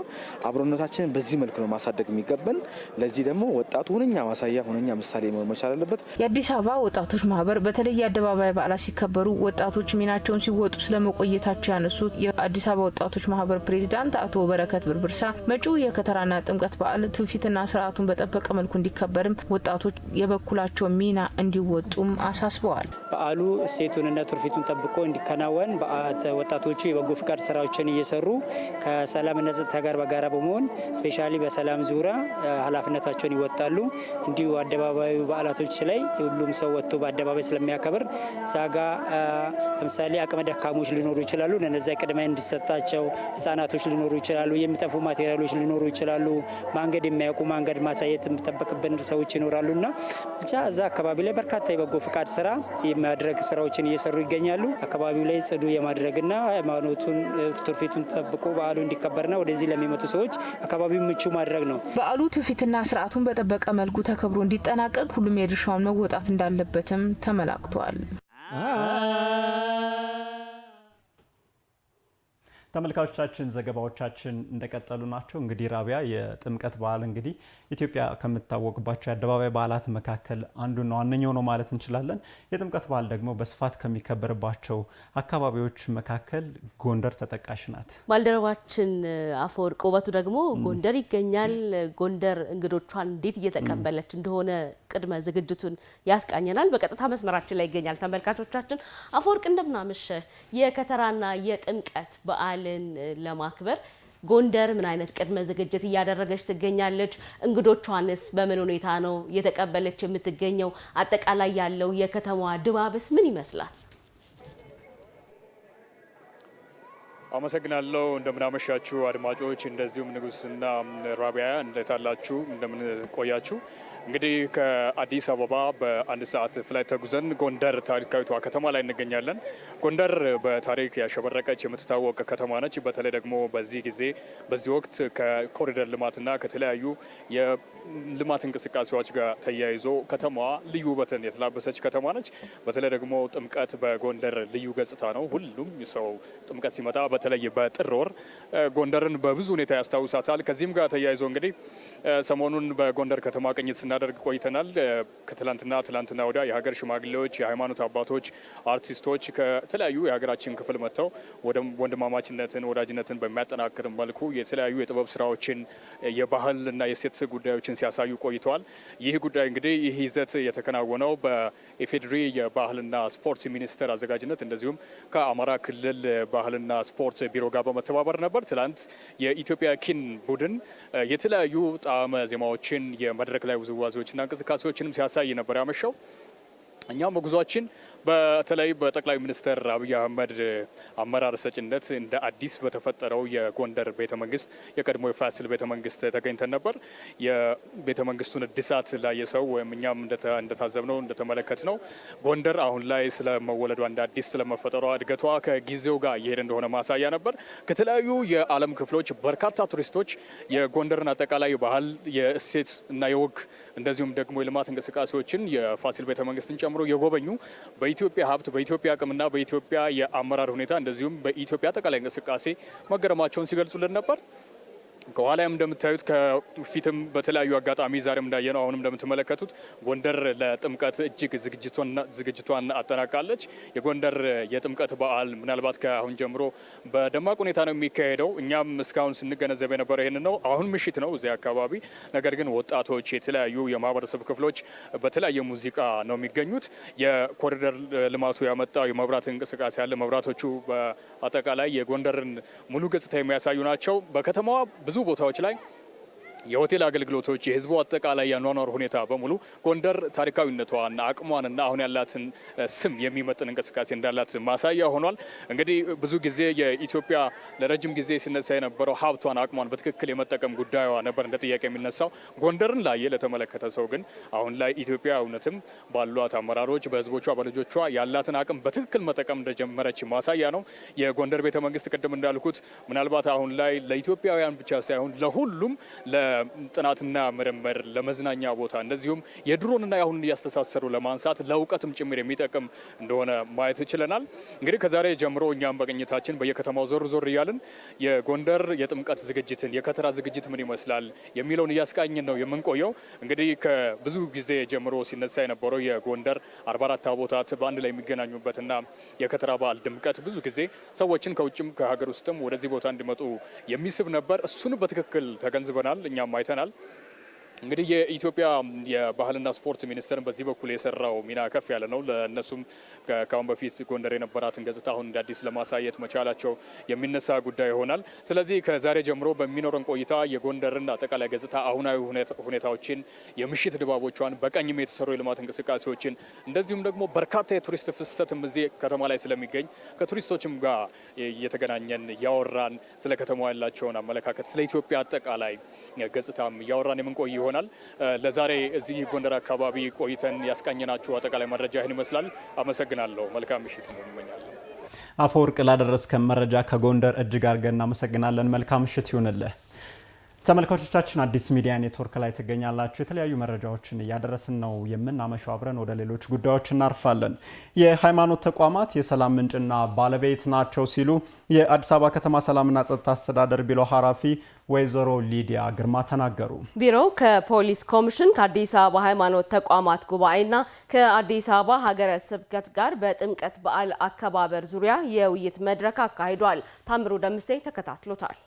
አብሮነታችንን በዚህ መልኩ ነው ማሳደግ የሚገባን። ለዚህ ደግሞ ወጣቱ ሁነኛ ማሳያ ሁነኛ ምሳሌ መሆን መቻል አለበት። የአዲስ አበባ ወጣቶች ማህበር በተለይ የአደባባይ በዓላት ሲከበሩ ወጣቶች ሚናቸውን ሲወጡ ስለመቆየታቸው ያነሱት የአዲስ አበባ ወጣቶች ማህበር ፕሬዚዳንት አቶ በረከት ብርብርሳ መጪው የከተራና ጥምቀት በዓል ትውፊትና ስርዓቱን በጠበቀ መልኩ እንዲከበርም ወጣቶች የበኩላቸውን ሚና እንዲወጡም አሳስበዋል። በዓሉ እሴቱንና ትውፊቱን ጠብቆ እንዲከናወን ወጣቶቹ የበጎ ፍቃድ ስራዎችን እየሰሩ ከሰላምና ጸጥታ ጋር በጋራ በመሆን ስፔሻሊ በሰላም ዙሪያ ኃላፊነታቸውን ይወጣሉ። እንዲሁ አደባባዩ በዓላቶች ላይ ሁሉም ሰው ወጥቶ በአደባባይ ስለሚያከብር ዛጋ ለምሳሌ አቅመ ደካሞች ሊኖሩ ይችላሉ። ለነዛ ቅድሚያ እንዲሰጣቸው ህጻናቶች ሊኖሩ ይችላሉ። የሚጠፉ ማቴሪያሎች ሊኖሩ ይችላሉ። መንገድ የሚያውቁ መንገድ ማሳየት የሚጠበቅብን ሰዎች ይኖራሉና ብቻ እዛ አካባቢ ላይ በርካታ የበጎ ፍቃድ ስራ የማድረግ ስራዎችን እየሰሩ ይገኛሉ። አካባቢው ላይ ጽዱ የማድረግና ሃይማኖቱን ትውፊቱን ጠብቆ በዓሉ እንዲከበርና ወደዚህ ለሚመጡ ሰዎች አካባቢው ምቹ ማድረግ ነው። በዓሉ ትውፊትና ስርዓቱን በጠበቀ መልኩ ተከብሮ እንዲጠናቀቅ ሁሉም የድርሻውን መወጣት እንዳለበትም ተመላክቷል። ተመልካቾቻችን ዘገባዎቻችን እንደቀጠሉ ናቸው። እንግዲህ ራቢያ የጥምቀት በዓል እንግዲህ ኢትዮጵያ ከምታወቅባቸው የአደባባይ በዓላት መካከል አንዱና ዋነኛው ነው ማለት እንችላለን። የጥምቀት በዓል ደግሞ በስፋት ከሚከበርባቸው አካባቢዎች መካከል ጎንደር ተጠቃሽ ናት። ባልደረባችን አፈወርቅ ውበቱ ደግሞ ጎንደር ይገኛል። ጎንደር እንግዶቿን እንዴት እየተቀበለች እንደሆነ ቅድመ ዝግጅቱን ያስቃኘናል። በቀጥታ መስመራችን ላይ ይገኛል። ተመልካቾቻችን አፈወርቅ እንደምናመሸ የከተራና የጥምቀት በዓልን ለማክበር ጎንደር ምን አይነት ቅድመ ዝግጅት እያደረገች ትገኛለች? እንግዶቿንስ በምን ሁኔታ ነው እየተቀበለች የምትገኘው? አጠቃላይ ያለው የከተማዋ ድባብስ ምን ይመስላል? አመሰግናለሁ። እንደምናመሻችሁ አድማጮች፣ እንደዚሁም ንጉስና ራቢያ እንዴት አላችሁ? እንደምን ቆያችሁ? እንግዲህ ከአዲስ አበባ በአንድ ሰዓት ፍላይት ተጉዘን ጎንደር ታሪካዊቷ ከተማ ላይ እንገኛለን። ጎንደር በታሪክ ያሸበረቀች የምትታወቅ ከተማ ነች። በተለይ ደግሞ በዚህ ጊዜ በዚህ ወቅት ከኮሪደር ልማትና ከተለያዩ የልማት እንቅስቃሴዎች ጋር ተያይዞ ከተማዋ ልዩ ውበትን የተላበሰች ከተማ ነች። በተለይ ደግሞ ጥምቀት በጎንደር ልዩ ገጽታ ነው። ሁሉም ሰው ጥምቀት ሲመጣ በተለይ በጥር ወር ጎንደርን በብዙ ሁኔታ ያስታውሳታል። ከዚህም ጋር ተያይዞ እንግዲህ ሰሞኑን በጎንደር ከተማ ቅኝት ስናደርግ ቆይተናል። ትላንትና ወዲያ የሀገር ሽማግሌዎች፣ የሃይማኖት አባቶች፣ አርቲስቶች ከተለያዩ የሀገራችን ክፍል መጥተው ወንድማማችነትን፣ ወዳጅነትን በሚያጠናክር መልኩ የተለያዩ የጥበብ ስራዎችን፣ የባህልና የሴት ጉዳዮችን ሲያሳዩ ቆይተዋል። ይህ ጉዳይ እንግዲህ ይህ ይዘት የተከናወነው በኢፌዴሪ የባህልና ስፖርት ሚኒስቴር አዘጋጅነት እንደዚሁም ከአማራ ክልል ባህልና ስፖርት ቢሮ ጋር በመተባበር ነበር። ትላንት የኢትዮጵያ ኪን ቡድን የተለያዩ ጣዕመ ዜማዎችን የመድረክ ላይ ውዝዋዜዎችና እንቅስቃሴዎችንም ሲያሳይ ነበር ያመሻው። እኛም በጉዟችን በተለይ በጠቅላይ ሚኒስትር አብይ አህመድ አመራር ሰጭነት እንደ አዲስ በተፈጠረው የጎንደር ቤተመንግስት የቀድሞ የፋሲል ቤተመንግስት ተገኝተን ነበር። የቤተመንግስቱን እድሳት ላይ ሰው ወይም እኛም እንደታዘብነው እንደተመለከትነው ጎንደር አሁን ላይ ስለመወለዷ እንደ አዲስ ስለመፈጠሯ እድገቷ ከጊዜው ጋር እየሄደ እንደሆነ ማሳያ ነበር። ከተለያዩ የዓለም ክፍሎች በርካታ ቱሪስቶች የጎንደርን አጠቃላይ ባህል፣ የእሴት እና የወግ እንደዚሁም ደግሞ የልማት እንቅስቃሴዎችን የፋሲል ቤተመንግስትን ጨምሮ የጎበኙ በኢትዮጵያ ሀብት፣ በኢትዮጵያ አቅምና በኢትዮጵያ የአመራር ሁኔታ እንደዚሁም በኢትዮጵያ አጠቃላይ እንቅስቃሴ መገረማቸውን ሲገልጹልን ነበር። ከኋላም እንደምታዩት ከፊትም በተለያዩ አጋጣሚ ዛሬም እንዳየነው አሁንም እንደምትመለከቱት ጎንደር ለጥምቀት እጅግ ዝግጅቷን አጠናቃለች። የጎንደር የጥምቀት በዓል ምናልባት ከአሁን ጀምሮ በደማቅ ሁኔታ ነው የሚካሄደው። እኛም እስካሁን ስንገነዘብ የነበረው ይህን ነው። አሁን ምሽት ነው እዚያ አካባቢ። ነገር ግን ወጣቶች፣ የተለያዩ የማህበረሰብ ክፍሎች በተለያየ ሙዚቃ ነው የሚገኙት። የኮሪደር ልማቱ ያመጣው የመብራት እንቅስቃሴ አለ። መብራቶቹ በአጠቃላይ የጎንደርን ሙሉ ገጽታ የሚያሳዩ ናቸው። በከተማዋ ብዙ ቦታዎች ላይ የሆቴል አገልግሎቶች፣ የህዝቡ አጠቃላይ ያኗኗር ሁኔታ በሙሉ ጎንደር ታሪካዊነቷና አቅሟንና አሁን ያላትን ስም የሚመጥን እንቅስቃሴ እንዳላት ማሳያ ሆኗል። እንግዲህ ብዙ ጊዜ የኢትዮጵያ ለረጅም ጊዜ ሲነሳ የነበረው ሀብቷን፣ አቅሟን በትክክል የመጠቀም ጉዳዩዋ ነበር እንደ ጥያቄ የሚነሳው። ጎንደርን ላየ ለተመለከተ ሰው ግን አሁን ላይ ኢትዮጵያ እውነትም ባሏት አመራሮች፣ በህዝቦቿ፣ በልጆቿ ያላትን አቅም በትክክል መጠቀም እንደጀመረች ማሳያ ነው። የጎንደር ቤተ መንግስት ቅድም እንዳልኩት ምናልባት አሁን ላይ ለኢትዮጵያውያን ብቻ ሳይሆን ለሁሉም ጥናትና ምርምር፣ ለመዝናኛ ቦታ እንደዚሁም የድሮንና የአሁንን እያስተሳሰሩ ለማንሳት ለእውቀትም ጭምር የሚጠቅም እንደሆነ ማየት ይችለናል። እንግዲህ ከዛሬ ጀምሮ እኛም በቅኝታችን በየከተማው ዞር ዞር እያልን የጎንደር የጥምቀት ዝግጅትን፣ የከተራ ዝግጅት ምን ይመስላል የሚለውን እያስቃኝን ነው የምንቆየው። እንግዲህ ከብዙ ጊዜ ጀምሮ ሲነሳ የነበረው የጎንደር 44 ታቦታት በአንድ ላይ የሚገናኙበትና የከተራ በዓል ድምቀት ብዙ ጊዜ ሰዎችን ከውጭም ከሀገር ውስጥም ወደዚህ ቦታ እንዲመጡ የሚስብ ነበር። እሱን በትክክል ተገንዝበናል። እኛም አይተናል። እንግዲህ የኢትዮጵያ የባህልና ስፖርት ሚኒስቴርን በዚህ በኩል የሰራው ሚና ከፍ ያለ ነው። ለእነሱም ከአሁን በፊት ጎንደር የነበራትን ገጽታ አሁን እንደ አዲስ ለማሳየት መቻላቸው የሚነሳ ጉዳይ ይሆናል። ስለዚህ ከዛሬ ጀምሮ በሚኖረን ቆይታ የጎንደርን አጠቃላይ ገጽታ፣ አሁናዊ ሁኔታዎችን፣ የምሽት ድባቦቿን፣ በቀኝም የተሰሩ የልማት እንቅስቃሴዎችን እንደዚሁም ደግሞ በርካታ የቱሪስት ፍሰትም እዚህ ከተማ ላይ ስለሚገኝ ከቱሪስቶችም ጋር እየተገናኘን እያወራን ስለ ከተማዋ ያላቸውን አመለካከት፣ ስለ ኢትዮጵያ አጠቃላይ ገጽታም እያወራን የምንቆይ ይሆናል። ለዛሬ እዚህ ጎንደር አካባቢ ቆይተን ያስቃኘናችሁ አጠቃላይ መረጃ ይህን ይመስላል። አመሰግናለሁ። መልካም ምሽት ነው እመኛለሁ። አፈወርቅ ላደረስከን መረጃ ከጎንደር እጅግ አድርገን እናመሰግናለን። መልካም ምሽት ይሁንልህ። ተመልካቾቻችን አዲስ ሚዲያ ኔትወርክ ላይ ትገኛላችሁ። የተለያዩ መረጃዎችን እያደረስን ነው የምናመሻው። አብረን ወደ ሌሎች ጉዳዮች እናርፋለን። የሃይማኖት ተቋማት የሰላም ምንጭና ባለቤት ናቸው ሲሉ የአዲስ አበባ ከተማ ሰላምና ጸጥታ አስተዳደር ቢሮ ኃላፊ ወይዘሮ ሊዲያ ግርማ ተናገሩ። ቢሮው ከፖሊስ ኮሚሽን፣ ከአዲስ አበባ ሃይማኖት ተቋማት ጉባኤና ከአዲስ አበባ ሀገረ ስብከት ጋር በጥምቀት በዓል አከባበር ዙሪያ የውይይት መድረክ አካሂዷል። ታምሩ ደምሴ ተከታትሎታል።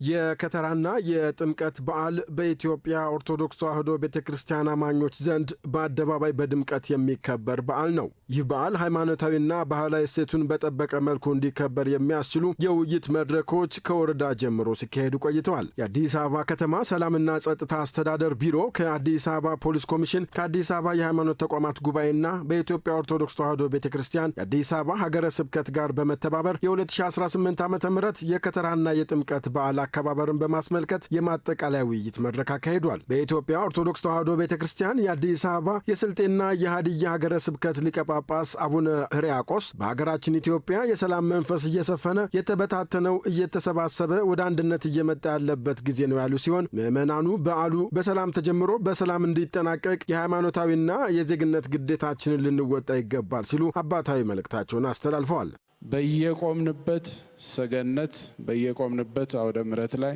የከተራና የጥምቀት በዓል በኢትዮጵያ ኦርቶዶክስ ተዋሕዶ ቤተክርስቲያን አማኞች ዘንድ በአደባባይ በድምቀት የሚከበር በዓል ነው። ይህ በዓል ሃይማኖታዊና ባህላዊ እሴቱን በጠበቀ መልኩ እንዲከበር የሚያስችሉ የውይይት መድረኮች ከወረዳ ጀምሮ ሲካሄዱ ቆይተዋል። የአዲስ አበባ ከተማ ሰላምና ጸጥታ አስተዳደር ቢሮ ከአዲስ አበባ ፖሊስ ኮሚሽን፣ ከአዲስ አበባ የሃይማኖት ተቋማት ጉባኤና በኢትዮጵያ ኦርቶዶክስ ተዋሕዶ ቤተክርስቲያን የአዲስ አበባ ሀገረ ስብከት ጋር በመተባበር የ2018 ዓ.ም የከተራና የጥምቀት በዓል አከባበርን በማስመልከት የማጠቃለያ ውይይት መድረክ አካሂዷል። በኢትዮጵያ ኦርቶዶክስ ተዋሕዶ ቤተክርስቲያን የአዲስ አበባ የስልጤና የሀዲያ ሀገረ ስብከት ሊቀ ጳጳስ አቡነ ሕርያቆስ በሀገራችን ኢትዮጵያ የሰላም መንፈስ እየሰፈነ የተበታተነው እየተሰባሰበ ወደ አንድነት እየመጣ ያለበት ጊዜ ነው ያሉ ሲሆን ምዕመናኑ በዓሉ በሰላም ተጀምሮ በሰላም እንዲጠናቀቅ የሃይማኖታዊና የዜግነት ግዴታችንን ልንወጣ ይገባል ሲሉ አባታዊ መልእክታቸውን አስተላልፈዋል። በየቆምንበት ሰገነት በየቆምንበት አውደ ምሕረት ላይ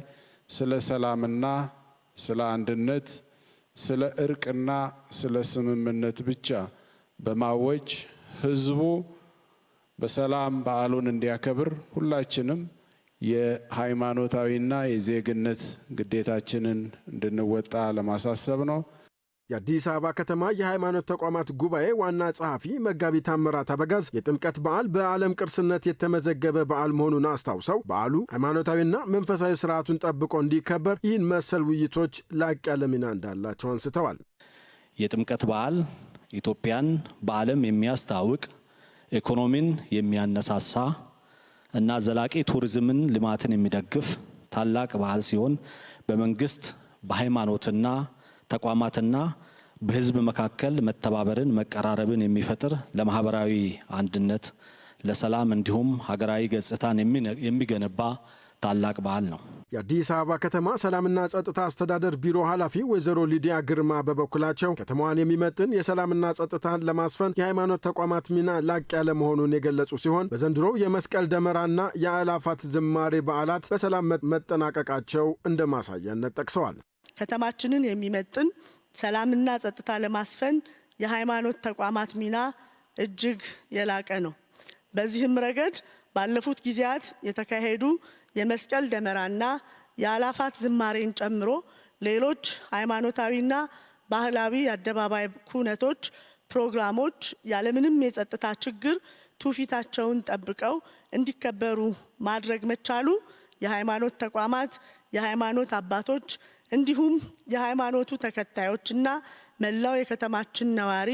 ስለ ሰላምና ስለ አንድነት፣ ስለ እርቅና ስለ ስምምነት ብቻ በማወጅ ህዝቡ በሰላም በዓሉን እንዲያከብር ሁላችንም የሃይማኖታዊና የዜግነት ግዴታችንን እንድንወጣ ለማሳሰብ ነው። የአዲስ አበባ ከተማ የሃይማኖት ተቋማት ጉባኤ ዋና ጸሐፊ መጋቢ ታምራት አበጋዝ የጥምቀት በዓል በዓለም ቅርስነት የተመዘገበ በዓል መሆኑን አስታውሰው በዓሉ ሃይማኖታዊና መንፈሳዊ ስርዓቱን ጠብቆ እንዲከበር ይህን መሰል ውይይቶች ላቅ ያለ ሚና እንዳላቸው አንስተዋል። የጥምቀት በዓል ኢትዮጵያን በዓለም የሚያስተዋውቅ ኢኮኖሚን የሚያነሳሳ እና ዘላቂ ቱሪዝምን ልማትን የሚደግፍ ታላቅ በዓል ሲሆን በመንግስት በሃይማኖትና ተቋማትና በህዝብ መካከል መተባበርን መቀራረብን የሚፈጥር ለማህበራዊ አንድነት ለሰላም እንዲሁም ሀገራዊ ገጽታን የሚገነባ ታላቅ በዓል ነው። የአዲስ አበባ ከተማ ሰላምና ጸጥታ አስተዳደር ቢሮ ኃላፊ ወይዘሮ ሊዲያ ግርማ በበኩላቸው ከተማዋን የሚመጥን የሰላምና ጸጥታን ለማስፈን የሃይማኖት ተቋማት ሚና ላቅ ያለ መሆኑን የገለጹ ሲሆን በዘንድሮው የመስቀል ደመራና የአእላፋት ዝማሬ በዓላት በሰላም መጠናቀቃቸው እንደ ማሳያነት ጠቅሰዋል። ከተማችንን የሚመጥን ሰላምና ጸጥታ ለማስፈን የሃይማኖት ተቋማት ሚና እጅግ የላቀ ነው። በዚህም ረገድ ባለፉት ጊዜያት የተካሄዱ የመስቀል ደመራና የአእላፋት ዝማሬን ጨምሮ ሌሎች ሃይማኖታዊና ባህላዊ የአደባባይ ኩነቶች፣ ፕሮግራሞች ያለምንም የጸጥታ ችግር ትውፊታቸውን ጠብቀው እንዲከበሩ ማድረግ መቻሉ የሃይማኖት ተቋማት፣ የሃይማኖት አባቶች እንዲሁም የሃይማኖቱ ተከታዮችና መላው የከተማችን ነዋሪ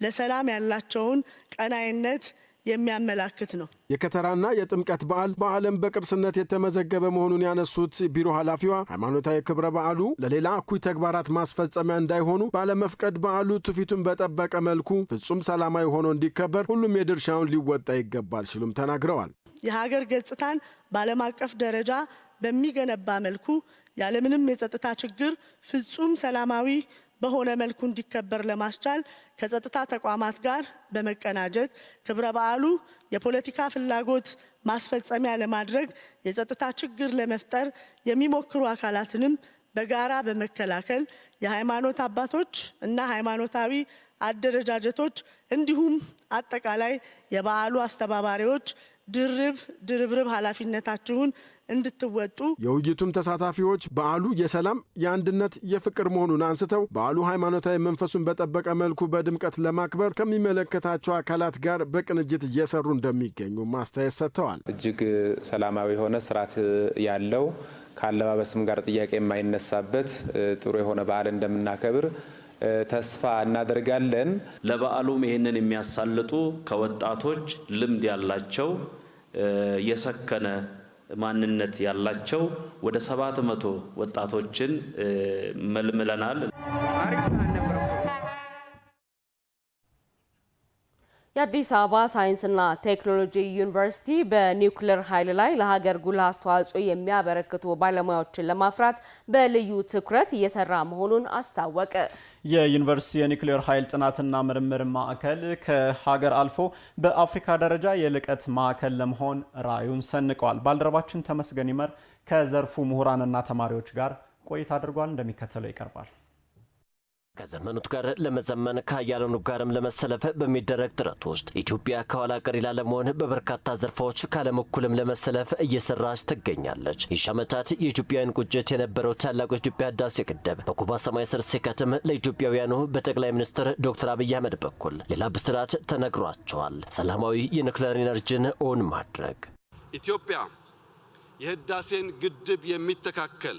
ለሰላም ያላቸውን ቀናይነት የሚያመላክት ነው። የከተራና የጥምቀት በዓል በዓለም በቅርስነት የተመዘገበ መሆኑን ያነሱት ቢሮ ኃላፊዋ ሃይማኖታዊ ክብረ በዓሉ ለሌላ እኩይ ተግባራት ማስፈጸሚያ እንዳይሆኑ ባለመፍቀድ በዓሉ ትውፊቱን በጠበቀ መልኩ ፍጹም ሰላማዊ ሆኖ እንዲከበር ሁሉም የድርሻውን ሊወጣ ይገባል ሲሉም ተናግረዋል። የሀገር ገጽታን በዓለም አቀፍ ደረጃ በሚገነባ መልኩ ያለምንም የጸጥታ ችግር ፍጹም ሰላማዊ በሆነ መልኩ እንዲከበር ለማስቻል ከጸጥታ ተቋማት ጋር በመቀናጀት ክብረ በዓሉ የፖለቲካ ፍላጎት ማስፈጸሚያ ለማድረግ የጸጥታ ችግር ለመፍጠር የሚሞክሩ አካላትንም በጋራ በመከላከል የሃይማኖት አባቶች እና ሃይማኖታዊ አደረጃጀቶች እንዲሁም አጠቃላይ የበዓሉ አስተባባሪዎች ድርብርብ ኃላፊነታችሁን እንድትወጡ የውይይቱም ተሳታፊዎች በዓሉ የሰላም፣ የአንድነት፣ የፍቅር መሆኑን አንስተው በዓሉ ሃይማኖታዊ መንፈሱን በጠበቀ መልኩ በድምቀት ለማክበር ከሚመለከታቸው አካላት ጋር በቅንጅት እየሰሩ እንደሚገኙ ማስተያየት ሰጥተዋል። እጅግ ሰላማዊ የሆነ ስርዓት ያለው ከአለባበስም ጋር ጥያቄ የማይነሳበት ጥሩ የሆነ በዓል እንደምናከብር ተስፋ እናደርጋለን። ለበዓሉም ይህንን የሚያሳልጡ ከወጣቶች ልምድ ያላቸው የሰከነ ማንነት ያላቸው ወደ 700 ወጣቶችን መልምለናል። የአዲስ አበባ ሳይንስና ቴክኖሎጂ ዩኒቨርሲቲ በኒውክሌር ኃይል ላይ ለሀገር ጉልህ አስተዋጽኦ የሚያበረክቱ ባለሙያዎችን ለማፍራት በልዩ ትኩረት እየሰራ መሆኑን አስታወቀ። የዩኒቨርሲቲ የኒውክሌር ኃይል ጥናትና ምርምር ማዕከል ከሀገር አልፎ በአፍሪካ ደረጃ የልቀት ማዕከል ለመሆን ራዕዩን ሰንቀዋል። ባልደረባችን ተመስገን ይመር ከዘርፉ ምሁራንና ተማሪዎች ጋር ቆይታ አድርጓል። እንደሚከተለው ይቀርባል። ከዘመኑት ጋር ለመዘመን ከያለኑ ጋርም ለመሰለፍ በሚደረግ ጥረት ውስጥ ኢትዮጵያ ከኋላ ቀሪ ላለመሆን በበርካታ ዘርፎች ካለም እኩልም ለመሰለፍ እየሰራች ትገኛለች። የሺህ ዓመታት የኢትዮጵያውያን ቁጭት የነበረው ታላቁ የኢትዮጵያ ህዳሴ ግድብ በኩባ ሰማይ ስር ሲከትም ለኢትዮጵያውያኑ በጠቅላይ ሚኒስትር ዶክተር አብይ አህመድ በኩል ሌላ ብስራት ተነግሯቸዋል። ሰላማዊ የኒውክሌር ኢነርጂን ኦን ማድረግ ኢትዮጵያ የህዳሴን ግድብ የሚተካከል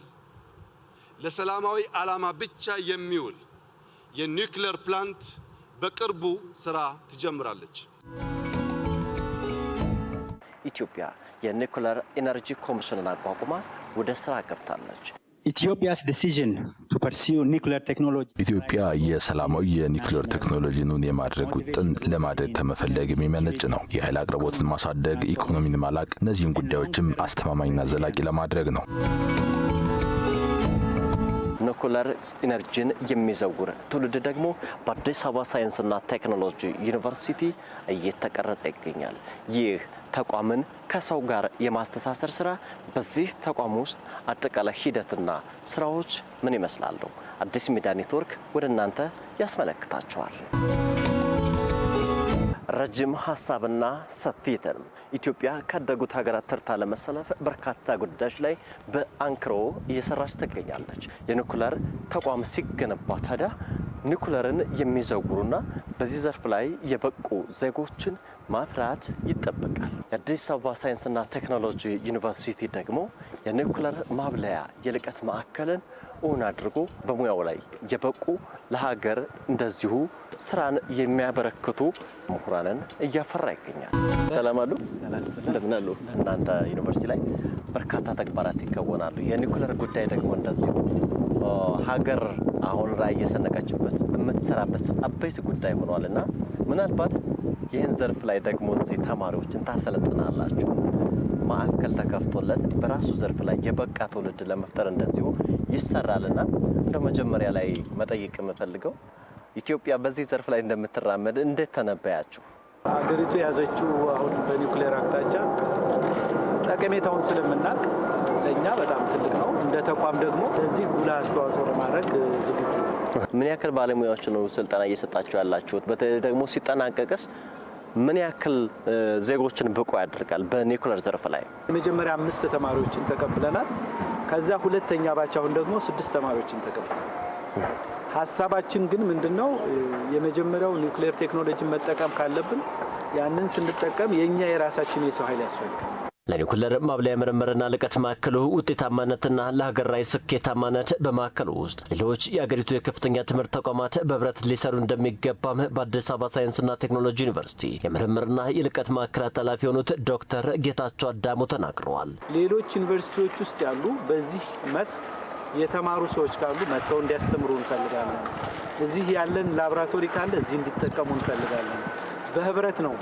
ለሰላማዊ ዓላማ ብቻ የሚውል የኒውክሌር ፕላንት በቅርቡ ስራ ትጀምራለች። ኢትዮጵያ የኒውክሌር ኢነርጂ ኮሚሽንን አቋቁማ ወደ ስራ ገብታለች። Ethiopia's decision to pursue nuclear technology ኢትዮጵያ የሰላማዊ የኒውክሌር ቴክኖሎጂን የማድረግ ውጥን ለማድረግ ከመፈለግ የሚመነጭ ነው። የኃይል አቅርቦትን ማሳደግ፣ ኢኮኖሚን ማላቅ፣ እነዚህን ጉዳዮችም አስተማማኝና ዘላቂ ለማድረግ ነው። ኒውክሌር ኢነርጂን የሚዘውር ትውልድ ደግሞ በአዲስ አበባ ሳይንስና ቴክኖሎጂ ዩኒቨርሲቲ እየተቀረጸ ይገኛል። ይህ ተቋምን ከሰው ጋር የማስተሳሰር ስራ በዚህ ተቋም ውስጥ አጠቃላይ ሂደትና ስራዎች ምን ይመስላሉ? አዲስ ሚዲያ ኔትወርክ ወደ እናንተ ያስመለክታችኋል። ረጅም ሀሳብና ሰፊ ትልም ኢትዮጵያ ካደጉት ሀገራት ተርታ ለመሰለፍ በርካታ ጉዳዮች ላይ በአንክሮ እየሰራች ትገኛለች። የኒውክሌር ተቋም ሲገነባ ታዲያ ኒኩለርን የሚዘውሩና በዚህ ዘርፍ ላይ የበቁ ዜጎችን ማፍራት ይጠበቃል። የአዲስ አበባ ሳይንስና ቴክኖሎጂ ዩኒቨርሲቲ ደግሞ የኒኩለር ማብለያ የልቀት ማዕከልን እውን አድርጎ በሙያው ላይ የበቁ ለሀገር እንደዚሁ ስራን የሚያበረክቱ ምሁራንን እያፈራ ይገኛል። ሰላም አሉ፣ እንደምን አሉ? እናንተ ዩኒቨርሲቲ ላይ በርካታ ተግባራት ይከወናሉ። የኒኩለር ጉዳይ ደግሞ እንደዚሁ ሀገር አሁን ላይ እየሰነቀችበት የምትሰራበት አበይት ጉዳይ ሆኗልና ምናልባት ይህን ዘርፍ ላይ ደግሞ እዚህ ተማሪዎችን ታሰለጥናላችሁ። ማዕከል ተከፍቶለት በራሱ ዘርፍ ላይ የበቃ ትውልድ ለመፍጠር እንደዚሁ ይሰራልና እንደው መጀመሪያ ላይ መጠየቅ የምፈልገው ኢትዮጵያ በዚህ ዘርፍ ላይ እንደምትራመድ እንዴት ተነበያችሁ? ሀገሪቱ የያዘችው አሁን በኒውክሌር አቅጣጫ ጠቀሜታውን ስለምናውቅ ለእኛ በጣም ትልቅ ነው። እንደ ተቋም ደግሞ ለዚህ ጉልህ አስተዋጽኦ ለማድረግ ዝግጁ ነው። ምን ያክል ባለሙያዎች ነው ስልጠና እየሰጣችሁ ያላችሁት? በተለይ ደግሞ ሲጠናቀቅስ ምን ያክል ዜጎችን ብቁ ያደርጋል? በኒውክሌር ዘርፍ ላይ የመጀመሪያ 5 ተማሪዎችን ተቀብለናል። ከዛ ሁለተኛ ባች አሁን ደግሞ 6 ተማሪዎችን ተቀብለናል። ሀሳባችን ግን ምንድነው? የመጀመሪያው ኒውክሌር ቴክኖሎጂን መጠቀም ካለብን ያንን ስንጠቀም የኛ የራሳችን የሰው ኃይል ያስፈልጋል። ለኒኩለር ማብለያ ምርምርና ልቀት ማዕከሉ ውጤታማነትና ለሀገር ራዕይ ስኬታማነት በማዕከሉ ውስጥ ሌሎች የአገሪቱ የከፍተኛ ትምህርት ተቋማት በህብረት ሊሰሩ እንደሚገባም በአዲስ አበባ ሳይንስና ቴክኖሎጂ ዩኒቨርሲቲ የምርምርና የልቀት ማዕከላት ኃላፊ የሆኑት ዶክተር ጌታቸው አዳሙ ተናግረዋል። ሌሎች ዩኒቨርሲቲዎች ውስጥ ያሉ በዚህ መስክ የተማሩ ሰዎች ካሉ መጥተው እንዲያስተምሩ እንፈልጋለን። እዚህ ያለን ላቦራቶሪ ካለ እዚህ እንዲጠቀሙ እንፈልጋለን። በህብረት ነው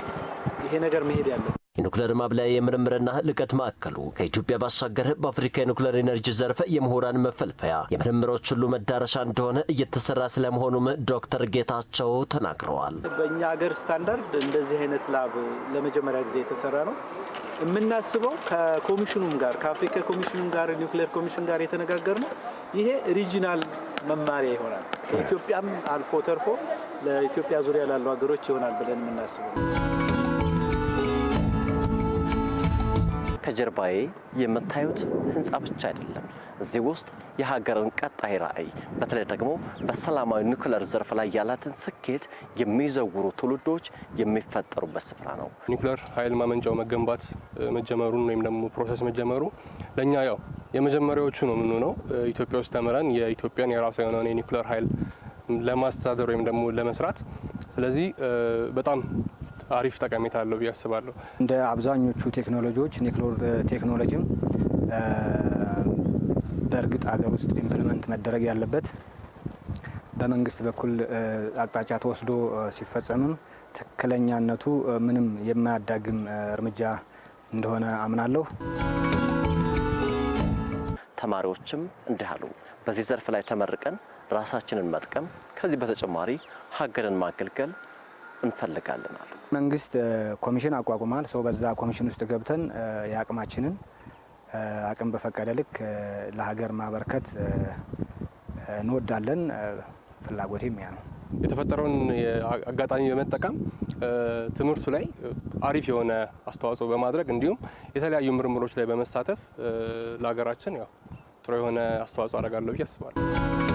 ይሄ ነገር መሄድ ያለው። የኒኩለር ማብለያ የምርምርና ልቀት ማዕከሉ ከኢትዮጵያ ባሻገር በአፍሪካ የኒኩለር ኢነርጂ ዘርፍ የምሁራን መፈልፈያ የምርምሮች ሁሉ መዳረሻ እንደሆነ እየተሰራ ስለመሆኑም ዶክተር ጌታቸው ተናግረዋል። በእኛ ሀገር ስታንዳርድ እንደዚህ አይነት ላብ ለመጀመሪያ ጊዜ የተሰራ ነው። የምናስበው ከኮሚሽኑም ጋር ከአፍሪካ ኮሚሽኑም ጋር ኒውክሌር ኮሚሽን ጋር የተነጋገር ነው። ይሄ ሪጂናል መማሪያ ይሆናል። ከኢትዮጵያም አልፎ ተርፎ ለኢትዮጵያ ዙሪያ ላሉ ሀገሮች ይሆናል ብለን የምናስበው። ከጀርባዬ የምታዩት ህንጻ ብቻ አይደለም። እዚህ ውስጥ የሀገርን ቀጣይ ራዕይ በተለይ ደግሞ በሰላማዊ ኒውክሌር ዘርፍ ላይ ያላትን ስኬት የሚዘውሩ ትውልዶች የሚፈጠሩበት ስፍራ ነው። ኒውክሌር ኃይል ማመንጫው መገንባት መጀመሩን ወይም ደግሞ ፕሮሰስ መጀመሩ ለኛ ያው የመጀመሪያዎቹ ነው የምንሆነው። ኢትዮጵያ ውስጥ ተመረን የኢትዮጵያን የራሷ የሆነውን የኒውክሌር ኃይል ለማስተዳደር ወይም ደግሞ ለመስራት ስለዚህ በጣም አሪፍ ጠቀሜታ አለው ብዬ አስባለሁ። እንደ አብዛኞቹ ቴክኖሎጂዎች ኒውክሌር ቴክኖሎጂም በእርግጥ ሀገር ውስጥ ኢምፕሊመንት መደረግ ያለበት በመንግስት በኩል አቅጣጫ ተወስዶ ሲፈጸምም ትክክለኛነቱ ምንም የማያዳግም እርምጃ እንደሆነ አምናለሁ። ተማሪዎችም እንዲህ አሉ። በዚህ ዘርፍ ላይ ተመርቀን ራሳችንን መጥቀም ከዚህ በተጨማሪ ሀገርን ማገልገል እንፈልጋለን አሉ። መንግስት ኮሚሽን አቋቁሟል። ሰው በዛ ኮሚሽን ውስጥ ገብተን የአቅማችንን አቅም በፈቀደ ልክ ለሀገር ማበርከት እንወዳለን። ፍላጎቴም ያ ነው። የተፈጠረውን አጋጣሚ በመጠቀም ትምህርቱ ላይ አሪፍ የሆነ አስተዋጽኦ በማድረግ እንዲሁም የተለያዩ ምርምሮች ላይ በመሳተፍ ለሀገራችን ያው ጥሩ የሆነ አስተዋጽኦ አደርጋለሁ ብዬ አስባለሁ።